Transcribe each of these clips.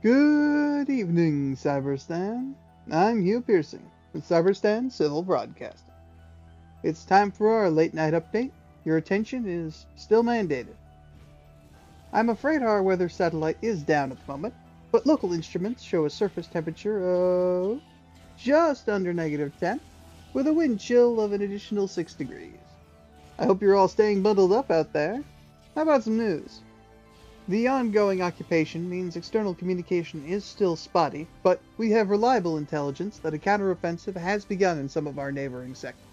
Good evening, Cyberstan. I'm Hugh Piercing with Cyberstan Civil Broadcasting. It's time for our late night update. Your attention is still mandated. I'm afraid our weather satellite is down at the moment, but local instruments show a surface temperature of just under -10, with a wind chill of an additional 6 degrees. I hope you're all staying bundled up out there. How about some news? The ongoing occupation means external communication is still spotty, but we have reliable intelligence that a counteroffensive has begun in some of our neighboring sectors.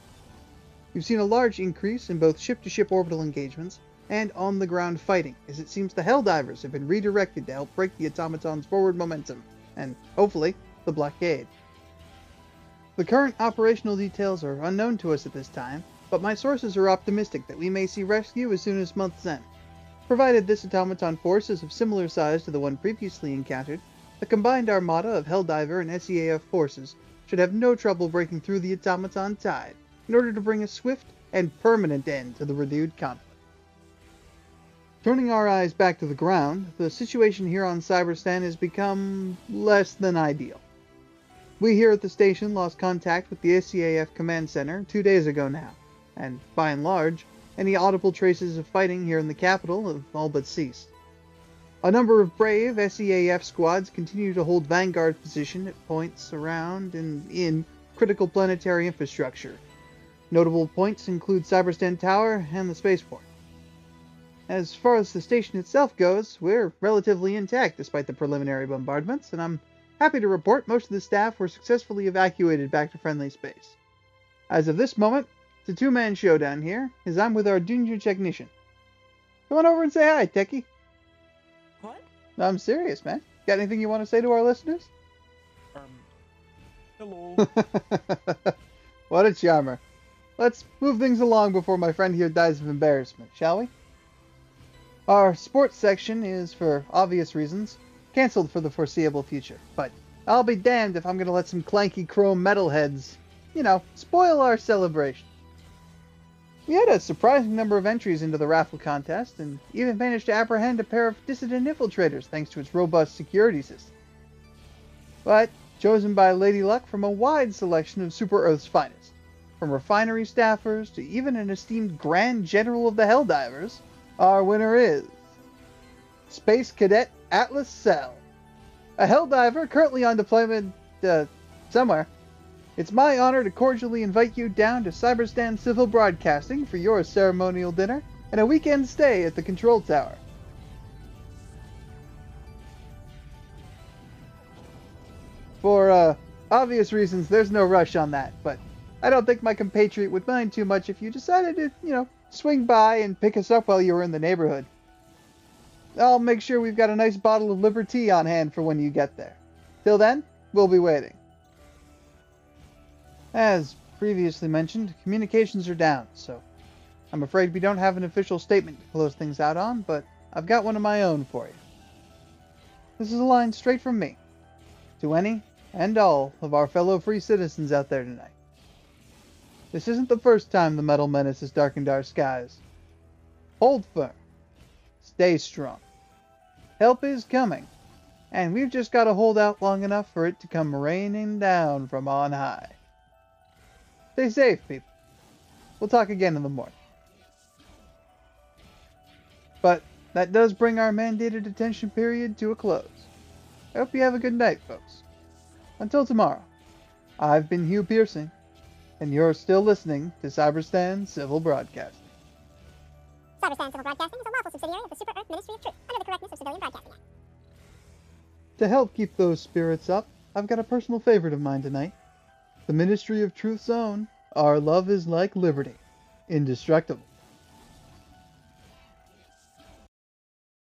We've seen a large increase in both ship-to-ship orbital engagements and on-the-ground fighting, as it seems the Helldivers have been redirected to help break the automaton's forward momentum, and, hopefully, the blockade. The current operational details are unknown to us at this time, but my sources are optimistic that we may see rescue as soon as month's end. Provided this automaton force is of similar size to the one previously encountered, the combined armada of Helldiver and SEAF forces should have no trouble breaking through the automaton tide in order to bring a swift and permanent end to the renewed conflict. Turning our eyes back to the ground, the situation here on Cyberstan has become less than ideal. We here at the station lost contact with the SEAF command center 2 days ago now, and by and large, any audible traces of fighting here in the capital have all but ceased. A number of brave SEAF squads continue to hold vanguard position at points around and in critical planetary infrastructure. Notable points include Cyberstan Tower and the spaceport. As far as the station itself goes, we're relatively intact despite the preliminary bombardments, and I'm happy to report most of the staff were successfully evacuated back to friendly space. As of this moment, it's a two-man showdown here, as I'm with our junior technician. Come on over and say hi, Techie. What? I'm serious, man. Got anything you want to say to our listeners? Hello. What a charmer. Let's move things along before my friend here dies of embarrassment, shall we? Our sports section is, for obvious reasons, cancelled for the foreseeable future, but I'll be damned if I'm going to let some clanky chrome metalheads, spoil our celebration. We had a surprising number of entries into the raffle contest, and even managed to apprehend a pair of dissident infiltrators thanks to its robust security system. But, chosen by Lady Luck from a wide selection of Super Earth's finest, from refinery staffers to even an esteemed Grand General of the Helldivers, our winner is Space Cadet Atlas Cell, a Helldiver currently on deployment, somewhere. It's my honor to cordially invite you down to Cyberstan Civil Broadcasting for your ceremonial dinner and a weekend stay at the control tower. For obvious reasons, there's no rush on that, but I don't think my compatriot would mind too much if you decided to, swing by and pick us up while you were in the neighborhood. I'll make sure we've got a nice bottle of Liberty on hand for when you get there. Till then, we'll be waiting. As previously mentioned, communications are down, so I'm afraid we don't have an official statement to close things out on, but I've got one of my own for you. This is a line straight from me, to any and all of our fellow free citizens out there tonight. This isn't the first time the metal menace has darkened our skies. Hold firm. Stay strong. Help is coming, and we've just got to hold out long enough for it to come raining down from on high. Stay safe, people. We'll talk again in the morning. But that does bring our mandated detention period to a close. I hope you have a good night, folks. Until tomorrow, I've been Hugh Piercing, and you're still listening to Cyberstan Civil Broadcasting. Cyberstan Civil Broadcasting is a lawful subsidiary of the Super Earth Ministry of Truth, under the correctness of Civilian Broadcasting Act. To help keep those spirits up, I've got a personal favorite of mine tonight. The Ministry of Truth's own, Our Love is Like Liberty, Indestructible.